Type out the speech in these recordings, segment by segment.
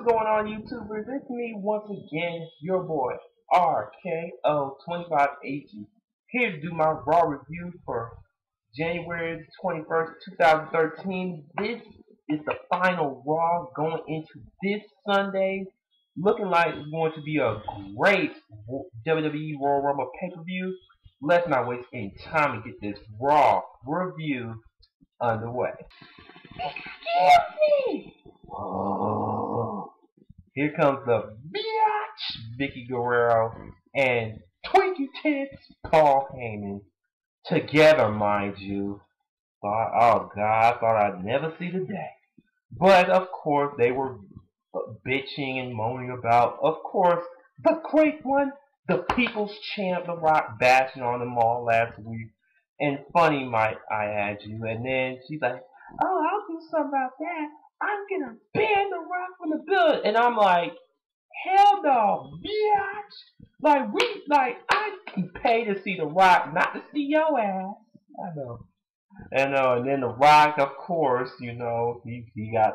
What's going on, YouTubers? It's me once again, your boy RKO2580, here to do my Raw review for January 21st, 2013. This is the final Raw going into this Sunday. Looking like it's going to be a great WWE Royal Rumble pay-per-view. Let's not waste any time to get this Raw review underway. Excuse me! Oh. Here comes the biatch Vicky Guerrero and Twinkie Tits Paul Heyman. Together, mind you. Oh God, I thought I'd never see the day. But of course, they were bitching and moaning about, of course, the great one, the People's Champ, The Rock, bashing on them all last week. And funny, might I add you. And then she's like, oh, I'll do something about that. I'm gonna ban The Rock from the building. And I'm like, hell no, bitch. I can pay to see The Rock, not to see your ass. I know. And then The Rock, of course, he got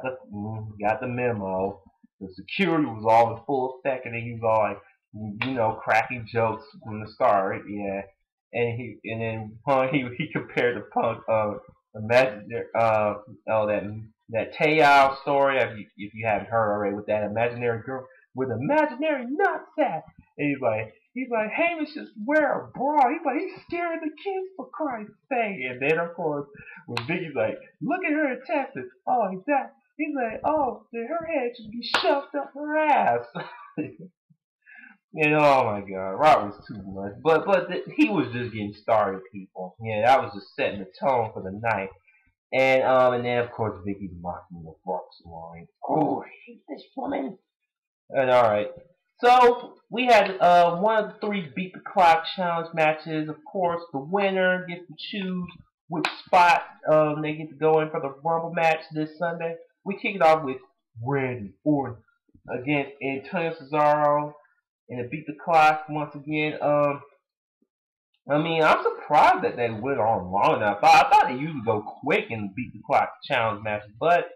the memo. The security was all in full effect, and then he was all like, cracking jokes from the start, yeah. And he compared the Punk that Tayal story, if you haven't heard already, with that imaginary girl with imaginary nutsack. And he's like, Heyman should wear a bra. He's scaring the kids, for Christ's sake. And then of course, when Biggie's like, look at her in Texas. Oh, he's like, oh, her head should be shoved up her ass. Oh my God, Rob was too much. But he was just getting started, people. Yeah, that was just setting the tone for the night. And then of course Vicky mocking the Brooks line. Oh, I hate this woman. And alright. So we had one of the three beat the clock challenge matches. Of course, the winner gets to choose which spot they get to go in for the Rumble match this Sunday. We kick it off with Randy Orton against Antonio Cesaro in the beat the clock once again. I'm surprised that they went on long enough. I thought they usually go quick in beat the clock challenge matches, but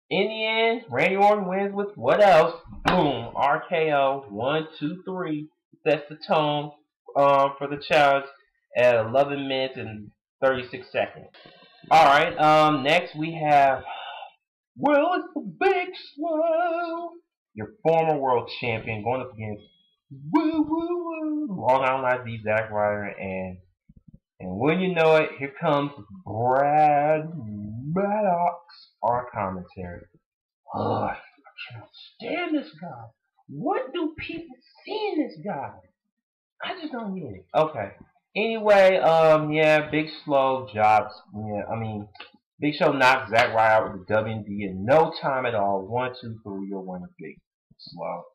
in the end, Randy Orton wins with what else? Boom! RKO 1, 2, 3 sets the tone for the challenge at 11 minutes and 36 seconds. All right. Next we have, well, it's the Big Slow, your former world champion, going up against Long Island IC Zack Ryder, and when you know it, here comes Brad Maddox, our commentary. Oh, I can't stand this guy. What do people see in this guy? I just don't get it. Okay. Anyway, Big Slow jobs. Big Show knocks Zack Ryder out with the WD in no time at all. 1, 2, 3, you're winning Big Slow.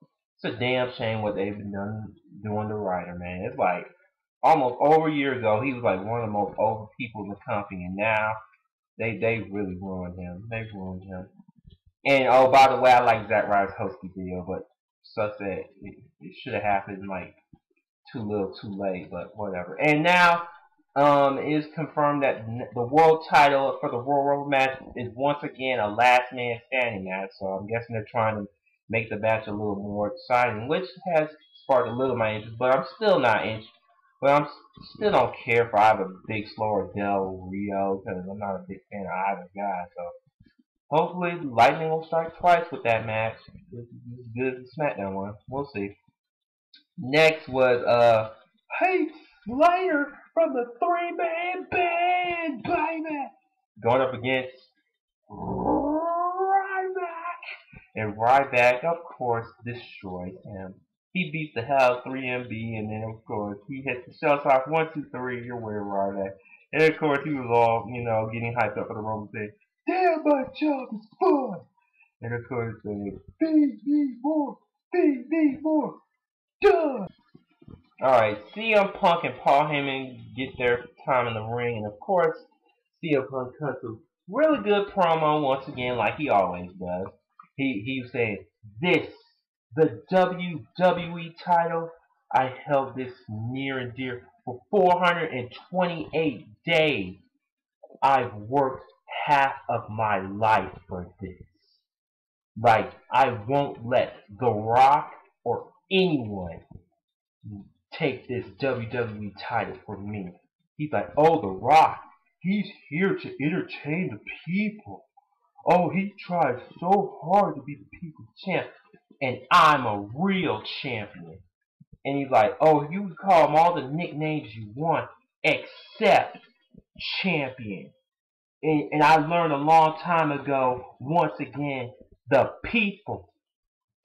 It's a damn shame what they've been doing to Ryder, man. It's like almost over a year ago, he was like one of the most over people in the company, and now they really ruined him. They've ruined him. And oh, by the way, I like Zack Ryder's hosty deal, but such that it should have happened like too little, too late. But whatever. And now it is confirmed that the world title for the Royal Rumble match is once again a last man standing match. So I'm guessing they're trying to make the match a little more exciting, which has sparked a little of my interest, but I'm still not interested. But I still don't care for either Big Slow or Del Rio, because I'm not a big fan of either guy. So hopefully lightning will strike twice with that match. It's as good as the SmackDown one. We'll see. Next was Heath Slater from the 3-man band, baby, going up against and Ryback, of course, destroys him. He beats the hell out of 3MB, and then, of course, he hits the shells off 1, 2, 3, you're wearing Ryback. And, of course, he was all, getting hyped up for the Rumble thing. Damn, my job is fun! And, of course, feed me more, done! Alright, CM Punk and Paul Heyman get their time in the ring, and, of course, CM Punk cuts a really good promo once again, like he always does. He was saying, this, the WWE title, I held this near and dear for 428 days. I've worked half of my life for this. Like, I won't let The Rock or anyone take this WWE title from me. He's like, oh, The Rock, he's here to entertain the people. Oh, he tried so hard to be the people's champ, and I'm a real champion. And he's like, oh, you can call him all the nicknames you want, except champion. And I learned a long time ago, once again, the people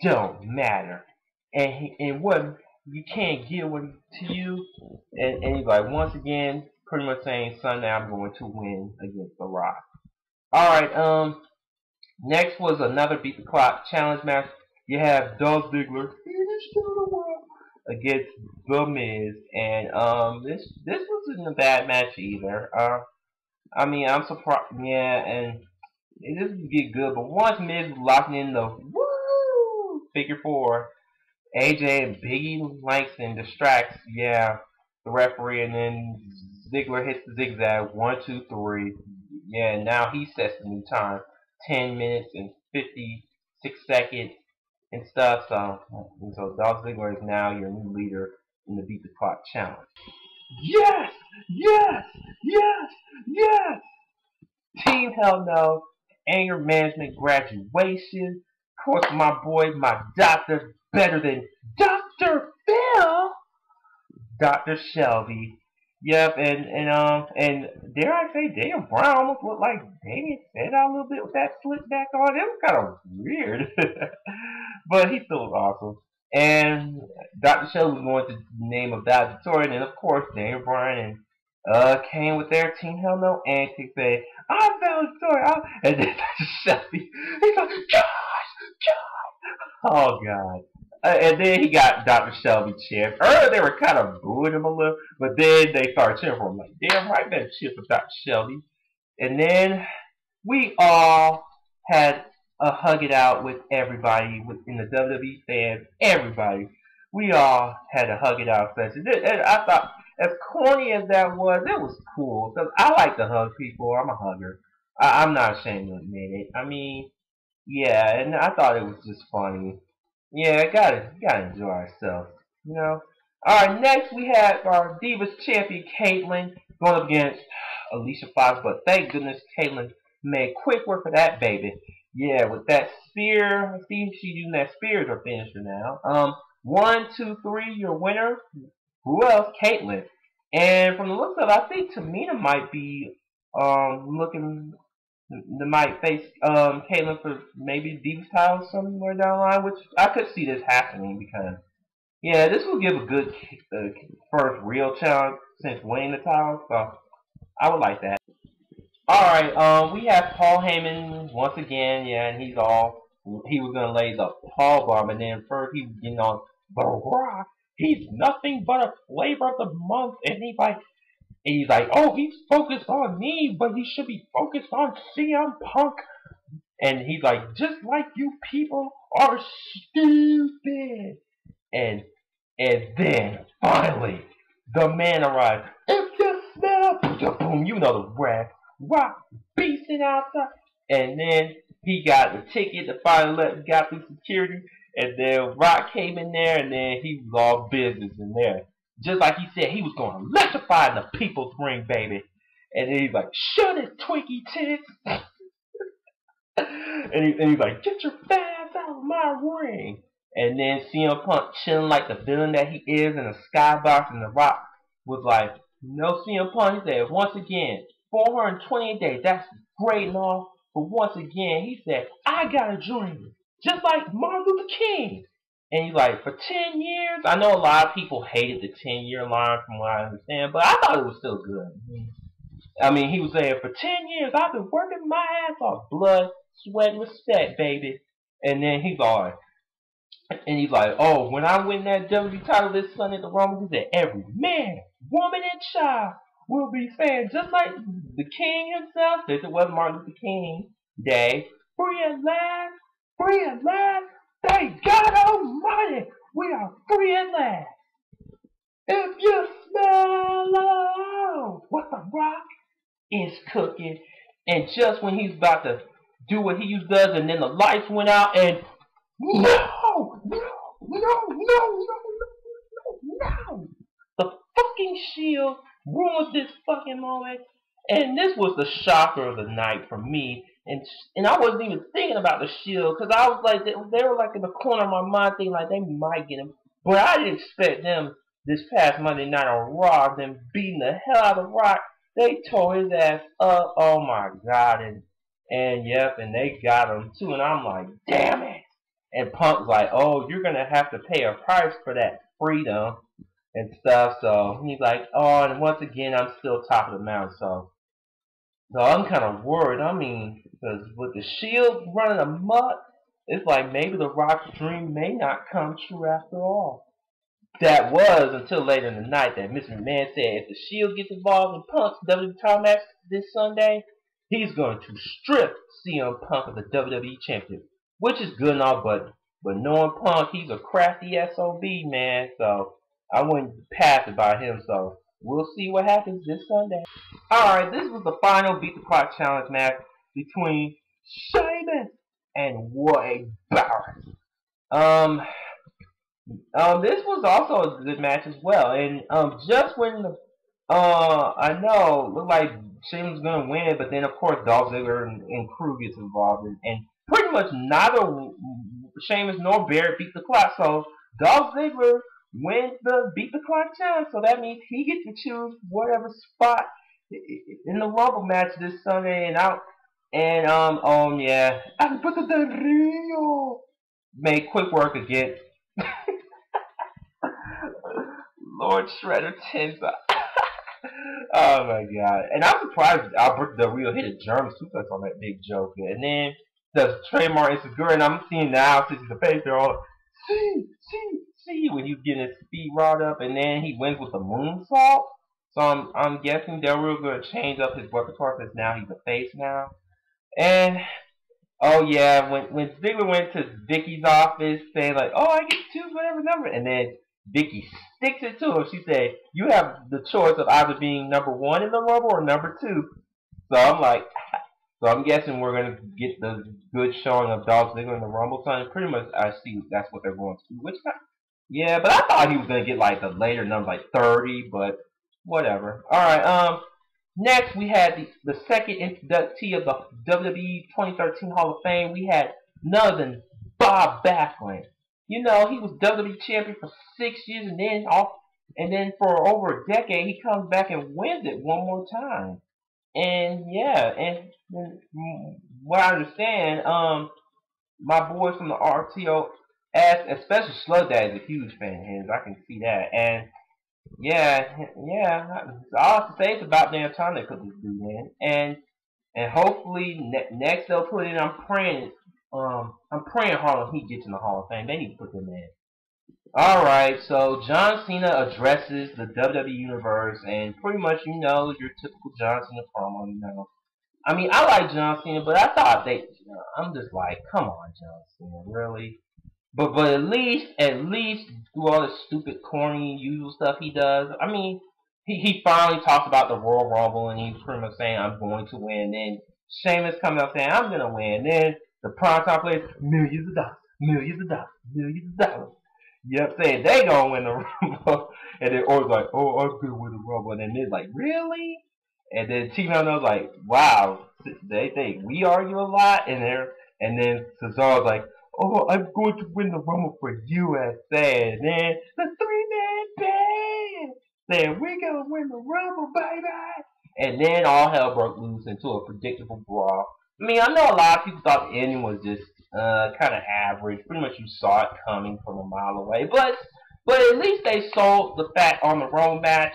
don't matter. And what you can't get what to you. And he's like, once again, pretty much saying, Sunday I'm going to win against The Rock. Alright, next was another Beat the Clock challenge match. You have Dolph Ziggler against The Miz, and this wasn't a bad match either. I mean, I'm surprised, yeah, and this would get good, but once Miz was locking in the woo figure four, AJ and Biggie Langston distracts, yeah, the referee, and then Ziggler hits the zigzag, 1, 2, 3, yeah, and now he sets the new time, 10 minutes and 56 seconds and stuff. So Dolph Ziggler is now your new leader in the Beat the Clock challenge. Yes, yes, yes, yes. Team Hell No, Anger Management Graduation. Of course, my boy, my doctor, better than Dr. Phil, Dr. Shelby. Yep, and dare I say, Daniel Brown almost looked like Damien said a little bit with that slick back on. It was kind of weird, but he still was awesome. And Dr. Shelby was going to name of valedictorian, and of course, Daniel Bryan and came with their Team Hell No antics, say, I'm valedictorian, and then Dr. Shelby, he's like, gosh, oh God. And then he got Dr. Shelby cheering. Earlier they were kind of booing him a little, but then they started cheering for him. Like, damn right, better cheer for Dr. Shelby. And then we all had a hug it out with everybody in the WWE fans. Everybody, we all had a hug it out session. And I thought, as corny as that was, it was cool because I like to hug people. I'm a hugger. I'm not ashamed to admit it. I mean, yeah, and I thought it was just funny. Yeah, gotta enjoy ourselves, you know. Alright, next we have our Divas champion Caitlyn going up against Alicia Fox, but thank goodness Caitlyn made quick work of that baby. Yeah, with that spear, I see she using that spear as her finisher now. 1, 2, 3, your winner. Who else? Caitlyn. And from the looks of it, I think Tamina might be looking they might face Caitlyn for maybe Divas title somewhere down the line, which I could see this happening because yeah, this will give a good first real challenge since winning the title, so I would like that. All right, we have Paul Heyman once again, yeah, and he was gonna lay the Paul bomb, and then first he was getting on The Rock. He's nothing but a flavor of the month, and he's like, oh, he's focused on me, but he should be focused on CM Punk. And he's like, just like you people are stupid. And then finally, the man arrived. If you smell, boom, you know the Rock beasting outside. And then he got the ticket to finally got through security. And then Rock came in there, and then he was all business in there. Just like he said, he was going to electrify the people's ring, baby. And then he's like, shut it, Twinkie tits. and he's like, get your fat ass out of my ring. And then CM Punk chilling like the villain that he is in a skybox, and The Rock was like, no, CM Punk, he said, once again, 428 days, that's great and all, but once again, he said, I got a dream, just like Martin Luther King. And he's like, for 10 years? I know a lot of people hated the 10-year line from what I understand, but I thought it was still good. I mean, he was saying, for 10 years, I've been working my ass off. Blood, sweat, and respect, baby. And then he's like, oh, when I win that WWE title this Sunday at the Rumble, he said, every man, woman, and child will be saying, just like the King himself, since it was Martin Luther King Day, free at last, free at last. Thank God Almighty, we are free at last. If you smell what The Rock is cooking, and just when he's about to do what he usually does, and then the lights went out, and no! The fucking Shield ruined this fucking moment, and this was the shocker of the night for me. And I wasn't even thinking about the Shield because I was like they were like in the corner of my mind thinking like they might get him, but I didn't expect them this past Monday night on Raw, them beating the hell out of Rock. They tore his ass up. Oh my god, and yep, and they got him too. And I'm like, damn it. And Punk's like, oh, you're gonna have to pay a price for that freedom and stuff. So he's like, oh, and once again, I'm still top of the mountain. So I'm kind of worried. I mean, because with the Shield running amok, it's like maybe the Rock's dream may not come true after all. That was until later in the night that Mr. McMahon said if the Shield gets involved in Punk's WWE title match this Sunday, he's going to strip CM Punk of the WWE Championship, which is good and all, but knowing Punk, he's a crafty SOB, man, so I wouldn't pass it by him, so we'll see what happens this Sunday. Alright, this was the final Beat the Clock Challenge match between Sheamus and Wade Barrett. This was also a good match as well, and just when the I know it looked like Sheamus was gonna win, but then of course Dolph Ziggler and crew gets involved, and pretty much neither Sheamus nor Barrett beat the clock, so Dolph Ziggler wins the Beat the Clock Challenge, so that means he gets to choose whatever spot in the Rumble match this Sunday, yeah, Rio made quick work against Lord Shredder Tenza. Oh my god. And I'm surprised Albert Del Rio hit a German suplex on that big joke. And then the trademark Insecure, and I'm seeing now since the face they're all see when he's getting his feet wrought up, and then he wins with the moonsault. So I'm guessing Del Rio gonna change up his repertoire because now he's a face now. And oh yeah, when Ziggler went to Vicky's office saying like, oh, I get to choose whatever number, and then Vicky sticks it to him. She said, you have the choice of either being number 1 in the Rumble or number 2. So I'm like, so I'm guessing we're gonna get the good showing of Dolph Ziggler in the Rumble. So pretty much I see that's what they're going to do. Yeah, but I thought he was gonna get like the later number, like 30, but whatever. All right, next, we had the second inductee of the WWE 2013 Hall of Fame. We had none other than Bob Backlund. You know, he was WWE champion for 6 years, and then for over a decade, he comes back and wins it one more time. And yeah, and what I understand, my boys from the RTO, especially Slug Dad, is a huge fan of his. I can see that, and yeah. All I have to say is about damn time they put this dude in, and hopefully next they'll put in. I'm praying Harlem Heat gets in the Hall of Fame. They need to put them in. All right, so John Cena addresses the WWE universe, and pretty much your typical John Cena promo. I mean, I like John Cena, but I thought I'm just like, come on, John Cena, really? But at least through all the stupid, corny, usual stuff he does, I mean, he finally talks about the Royal Rumble, and he's pretty much saying, I'm going to win. Then Sheamus coming up saying, I'm going to win. Then the primetime players, millions of dollars, millions of dollars, millions of dollars. Yep, saying they going to win the Rumble. And then Orton's like, oh, I'm going to win the Rumble. And then they're like, really? And then T-No's like, wow, they think we argue a lot. And then Cesaro's like, oh, I'm going to win the Rumble for USA. And then the 3-man band saying, we're going to win the Rumble, baby. And then all hell broke loose into a predictable brawl. I mean, I know a lot of people thought the ending was just kind of average. Pretty much you saw it coming from a mile away. But at least they sold the fact on the Rumble match.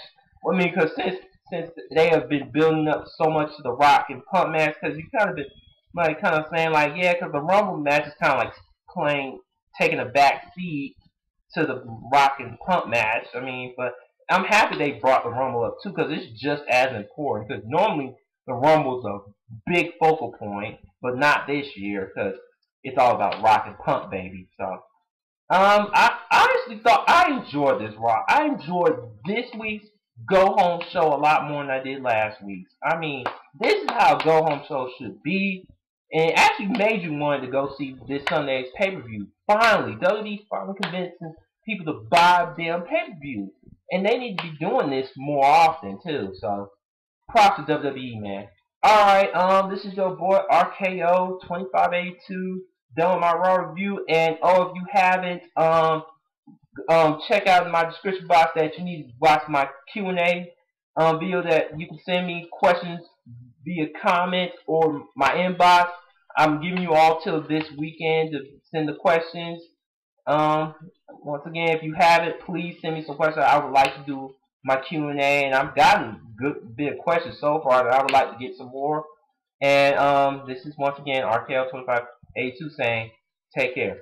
I mean, because since they have been building up so much to the Rock and Punk match, because you kind of been like kind of saying like, yeah, because the Rumble match is kind of like taking a back seat to the Rock and Punk match. I mean, but I'm happy they brought the Rumble up too, because it's just as important. Because normally the Rumble's a big focal point, but not this year because it's all about Rock and Punk, baby. So, I honestly thought I enjoyed this Raw. I enjoyed this week's Go Home show a lot more than I did last week's. I mean, this is how Go Home shows should be. and it actually made you want to go see this Sunday's pay-per-view. Finally, WWE finally convincing people to buy damn pay-per-view, and they need to be doing this more often too. So, props to WWE, man. All right, this is your boy RKO 2582 done with my Raw review, and oh, if you haven't, check out in my description box that you need to watch my Q&A video that you can send me questions via comment or my inbox. I'm giving you all till this weekend to send the questions. Once again, if you have it, please send me some questions. I would like to do my Q&A, and I've gotten a good bit of questions so far that I would like to get some more. And this is once again RKL 2582 saying, take care.